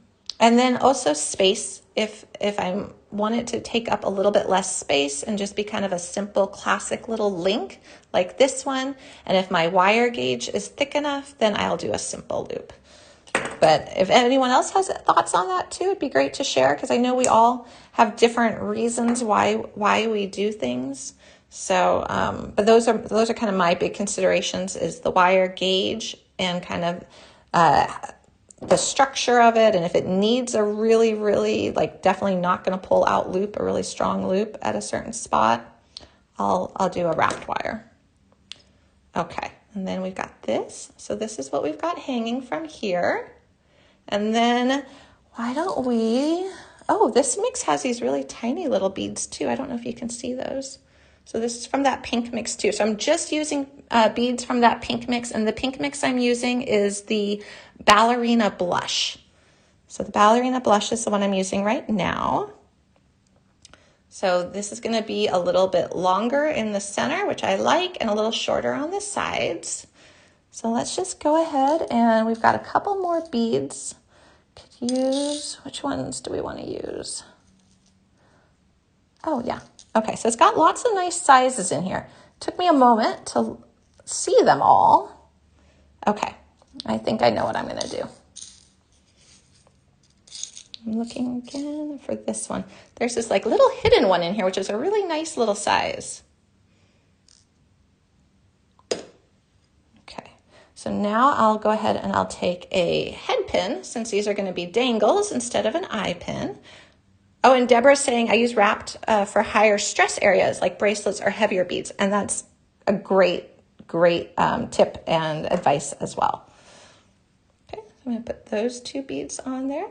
then also space, if I want it to take up a little bit less space and just be kind of a simple classic little link like this one. And if my wire gauge is thick enough, then I'll do a simple loop. But if anyone else has thoughts on that too, it'd be great to share, because I know we all have different reasons why we do things. So, but those are kind of my big considerations, is the wire gauge and kind of the structure of it. And if it needs a really, really, like, definitely not going to pull out loop, a really strong loop at a certain spot, I'll do a wrapped wire. Okay. And then we've got this. So this is what we've got hanging from here. And then why don't we, oh, this mix has these really tiny little beads too. I don't know if you can see those. So this is from that pink mix too. So I'm just using beads from that pink mix, and the pink mix I'm using is the Ballerina Blush. So the Ballerina Blush is the one I'm using right now. So this is going to be a little bit longer in the center, which I like, and a little shorter on the sides. So let's just go ahead, and we've got a couple more beads. Could use, which ones do we want to use? Oh yeah, Okay, so it's got lots of nice sizes in here. Took me a moment to see them all. Okay, I think I know what I'm gonna do. I'm looking again for this one. There's this like little hidden one in here, which is a really nice little size. Okay, so now I'll go ahead and I'll take a head pin, since these are gonna be dangles instead of an eye pin. Oh, and Deborah's saying I use wrapped for higher stress areas like bracelets or heavier beads. And that's a great tip and advice as well. Okay, so I'm gonna put those 2 beads on there.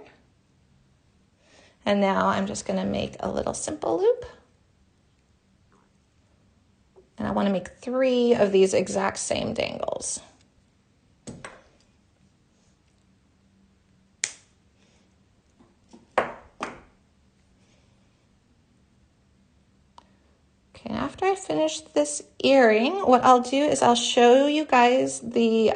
And now I'm just gonna make a little simple loop. And I wanna make 3 of these exact same dangles. Okay, after I finish this earring, what I'll do is I'll show you guys the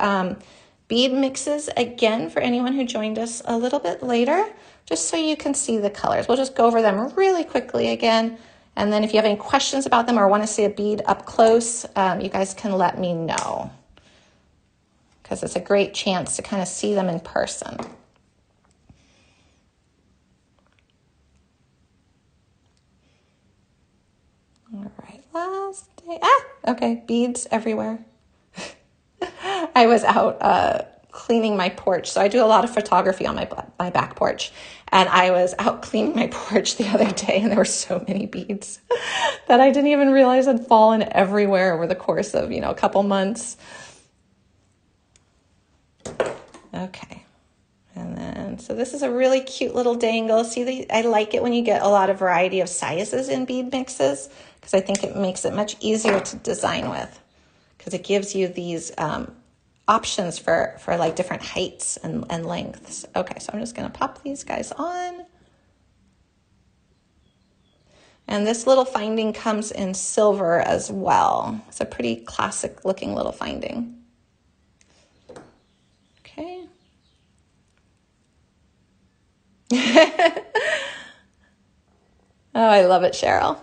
bead mixes again for anyone who joined us a little bit later, just so you can see the colors. We'll just go over them really quickly again. And then if you have any questions about them or want to see a bead up close, you guys can let me know, because it's a great chance to kind of see them in person. All right, last day. Okay, beads everywhere. I was out cleaning my porch. So I do a lot of photography on my back porch. And I was out cleaning my porch the other day, and there were so many beads that I didn't even realize had fallen everywhere over the course of, a couple months. Okay. And then, so this is a really cute little dangle. See, I like it when you get a lot of variety of sizes in bead mixes, because I think it makes it much easier to design with, because it gives you these options for like different heights and lengths. Okay, so I'm just gonna pop these guys on. And this little finding comes in silver as well. It's a pretty classic looking little finding. Okay. Oh, I love it, Cheryl.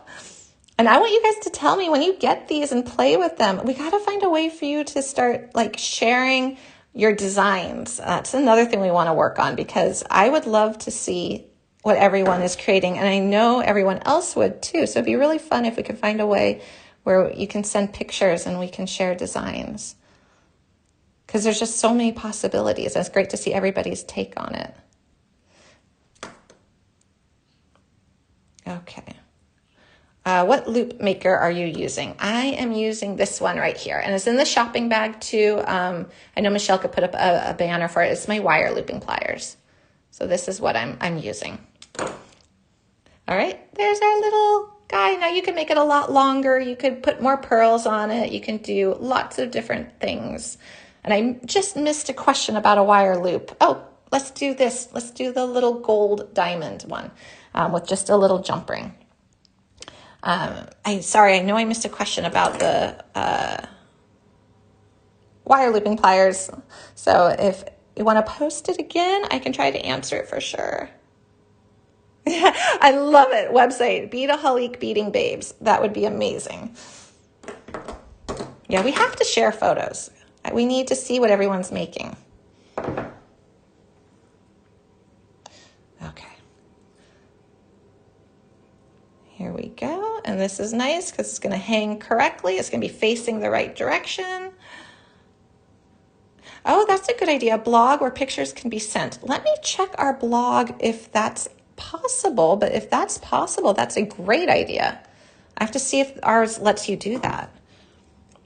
And I want you guys to tell me when you get these and play with them. We got to find a way for you to start like sharing your designs. That's another thing we want to work on, because I would love to see what everyone is creating, and I know everyone else would too. So it'd be really fun if we could find a way where you can send pictures and we can share designs, because there's just so many possibilities. And it's great to see everybody's take on it. Okay. What loop maker are you using? I am using this one right here, and it's in the shopping bag too. I know Michelle could put up a banner for it. It's my wire looping pliers. So this is what I'm using. All right, there's our little guy. Now you can make it a lot longer. You could put more pearls on it. You can do lots of different things. And I just missed a question about a wire loop. Oh, let's do this. Let's do the little gold diamond one with just a little jump ring. Sorry, I know I missed a question about the wire looping pliers. So if you want to post it again, I can try to answer it for sure. I love it. Website, Beadaholique Beading Babes. That would be amazing. Yeah, we have to share photos. We need to see what everyone's making. Okay. Here we go. And this is nice because it's going to hang correctly. It's going to be facing the right direction. Oh, that's a good idea. A blog where pictures can be sent. Let me check our blog if that's possible. But if that's possible, that's a great idea. I have to see if ours lets you do that.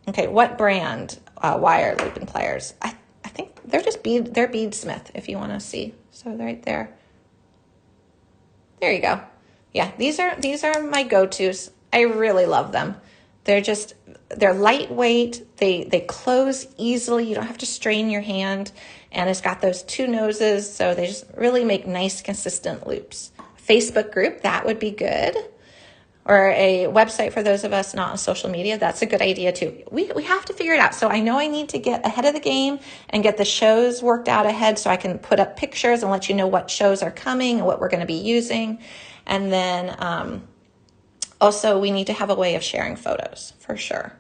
Okay, what brand wire looping pliers? I think they're just they're Beadsmith if you want to see. So they're right there. There you go. Yeah, these are my go-tos. I really love them. They're lightweight. They close easily. You don't have to strain your hand. And it's got those two noses, so they just really make nice, consistent loops. Facebook group, that would be good. Or a website for those of us not on social media, that's a good idea too. We have to figure it out. So I know I need to get ahead of the game and get the shows worked out ahead so I can put up pictures and let you know what shows are coming and what we're going to be using. And then Also, we need to have a way of sharing photos for sure.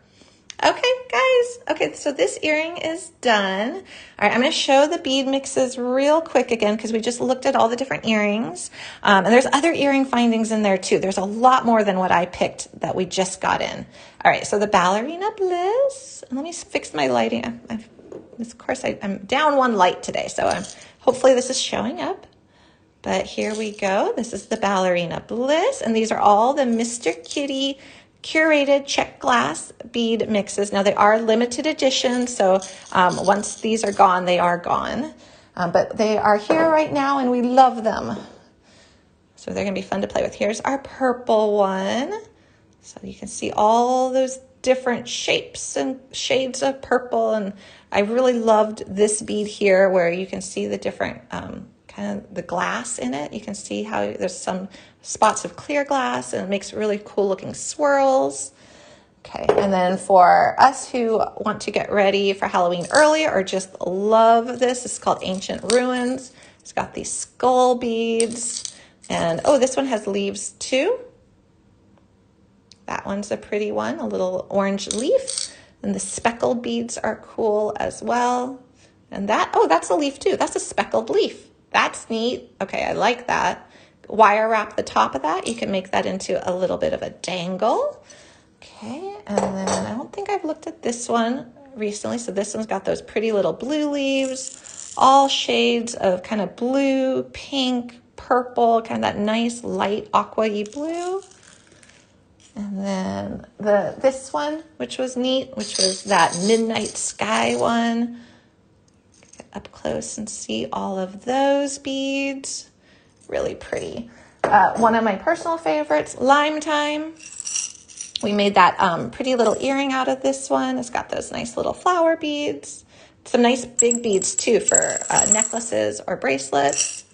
Okay, guys. Okay, so this earring is done. All right, I'm going to show the bead mixes real quick again because we just looked at all the different earrings. And there's other earring findings in there too. There's a lot more than what I picked that we just got in. All right, so the ballerina bliss. And let me fix my lighting. Of course, I'm down one light today, so hopefully this is showing up. But here we go. This is the ballerina bliss, and these are all the Mr. Kitty Curated Czech glass bead mixes. Now they are limited edition, so once these are gone, they are gone. But they are here right now and we love them. So they're gonna be fun to play with. Here's our purple one. So you can see all those different shapes and shades of purple. And I really loved this bead here where you can see the different kind of the glass in it. You can see how there's some spots of clear glass and it makes really cool looking swirls. Okay, and then for us who want to get ready for Halloween early or just love this, it's called Ancient Ruins. It's got these skull beads and oh, this one has leaves too. That one's a pretty one, a little orange leaf. And the speckled beads are cool as well. And that, oh, that's a leaf too. That's a speckled leaf. That's neat. Okay, I like that. Wire wrap the top of that. You can make that into a little bit of a dangle. Okay, and then I don't think I've looked at this one recently. So this one's got those pretty little blue leaves, all shades of kind of blue, pink, purple, kind of that nice light aqua-y blue. And then this one, which was neat, which was that midnight sky one. Get up close and see all of those beads. Really pretty. One of my personal favorites, Lime Time. We made that pretty little earring out of this one. It's got those nice little flower beads. Some nice big beads too for necklaces or bracelets.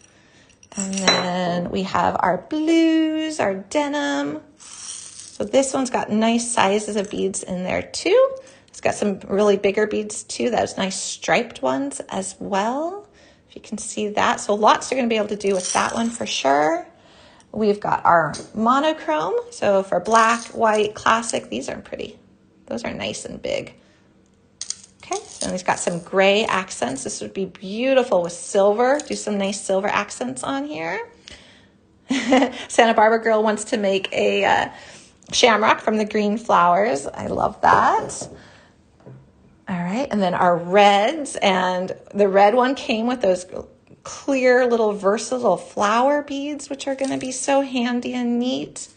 And then we have our blues, our denim. So this one's got nice sizes of beads in there too. It's got some really bigger beads too. Those nice striped ones as well. If you can see that. So lots you're going to be able to do with that one for sure. We've got our monochrome. So for black, white, classic, these are pretty. Those are nice and big. Okay, so we've got some gray accents. This would be beautiful with silver. Do some nice silver accents on here. Santa Barbara girl wants to make a shamrock from the green flowers. I love that. All right, and then our reds, and the red one came with those clear little versatile flower beads, which are going to be so handy and neat.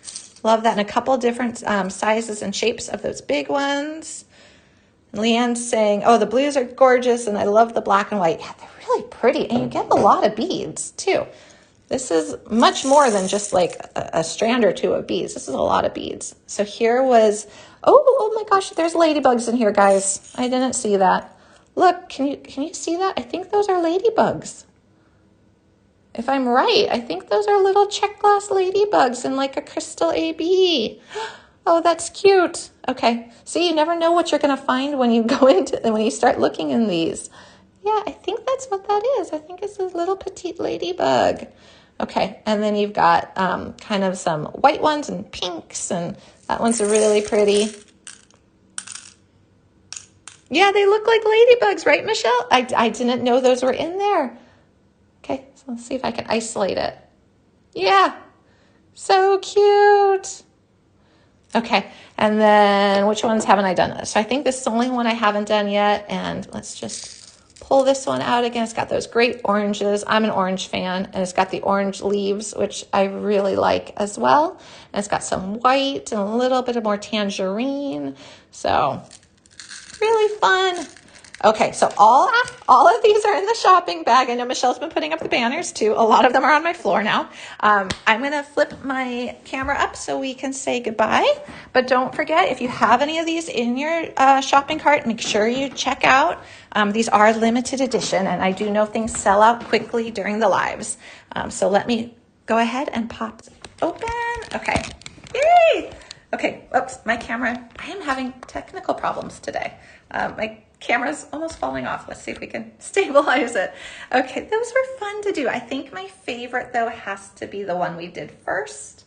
Love that. And a couple different sizes and shapes of those big ones. Leanne's saying, oh, the blues are gorgeous, and I love the black and white. Yeah, they're really pretty, and you get a lot of beads too. This is much more than just like a strand or two of beads. This is a lot of beads. So here was, oh my gosh, there's ladybugs in here, guys. I didn't see that. Look, can you see that? I think those are ladybugs. If I'm right, I think those are little Czech glass ladybugs in like a crystal AB. Oh, that's cute. Okay, see, you never know what you're gonna find when you go into, when you start looking in these. Yeah, I think that's what that is. I think it's a little petite ladybug. Okay, and then you've got kind of some white ones and pinks, and that one's really pretty. Yeah, they look like ladybugs, right, Michelle? I didn't know those were in there. Okay, so let's see if I can isolate it. Yeah, so cute. Okay, and then which ones haven't I done? So I think this is the only one I haven't done yet, and let's just pull this one out again. It's got those great oranges. I'm an orange fan, and it's got the orange leaves, which I really like as well. And it's got some white and a little bit of more tangerine. So really fun. Okay, so all of these are in the shopping bag. I know Michelle's been putting up the banners too. A lot of them are on my floor now. I'm gonna flip my camera up so we can say goodbye. But don't forget, if you have any of these in your shopping cart, make sure you check out. These are limited edition, and I do know things sell out quickly during the lives. So let me go ahead and pop open. Okay, yay! Okay, oops, my camera, I am having technical problems today. My camera's almost falling off. Let's see if we can stabilize it. Okay, those were fun to do. I think my favorite though has to be the one we did first.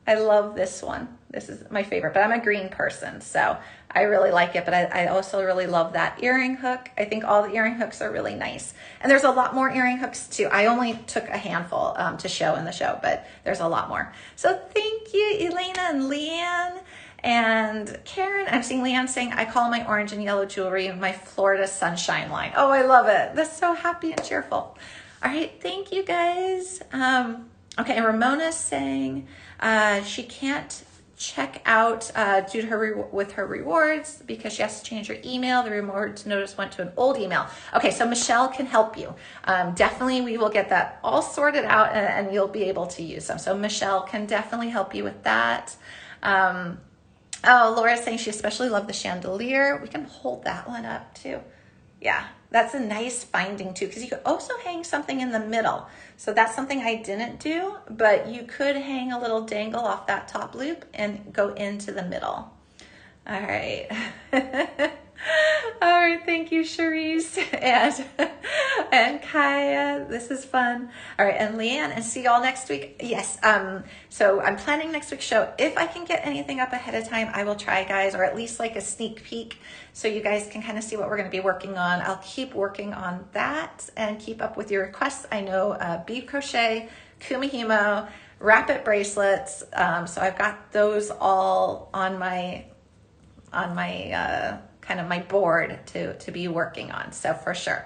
I love this one. This is my favorite, but I'm a green person, so I really like it, but I also really love that earring hook. I think all the earring hooks are really nice. And there's a lot more earring hooks too. I only took a handful to show in the show, but there's a lot more. So thank you, Elena and Leanne. And Karen, I'm seeing Leanne saying, I call my orange and yellow jewelry my Florida sunshine line. Oh, I love it. That's so happy and cheerful. All right, thank you guys. Okay, and Ramona's saying she can't check out due to her rewards because she has to change her email. The rewards notice went to an old email. Okay, so Michelle can help you. Definitely, we will get that all sorted out and you'll be able to use them. So Michelle can definitely help you with that. Oh, Laura's saying she especially loved the chandelier. We can hold that one up too. Yeah, that's a nice finding too, because you could also hang something in the middle. So that's something I didn't do, but you could hang a little dangle off that top loop and go into the middle. All right. All right, thank you, Charisse and Kaya. This is fun. All right, and Leanne, and see y'all next week. Yes, so I'm planning next week's show. If I can get anything up ahead of time, I will try, guys, or at least like a sneak peek so you guys can kind of see what we're going to be working on. I'll keep working on that and keep up with your requests. I know bead crochet, kumihimo, wrap-it bracelets. So I've got those all on my kind of my board to be working on. So for sure.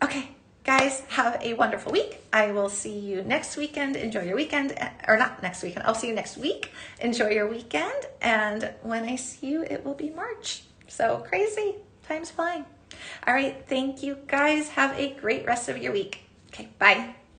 Okay, guys, have a wonderful week. I will see you next weekend. Enjoy your weekend, or not next weekend. I'll see you next week. Enjoy your weekend. And when I see you, it will be March. So crazy. Time's flying. All right. Thank you, guys. Have a great rest of your week. Okay. Bye.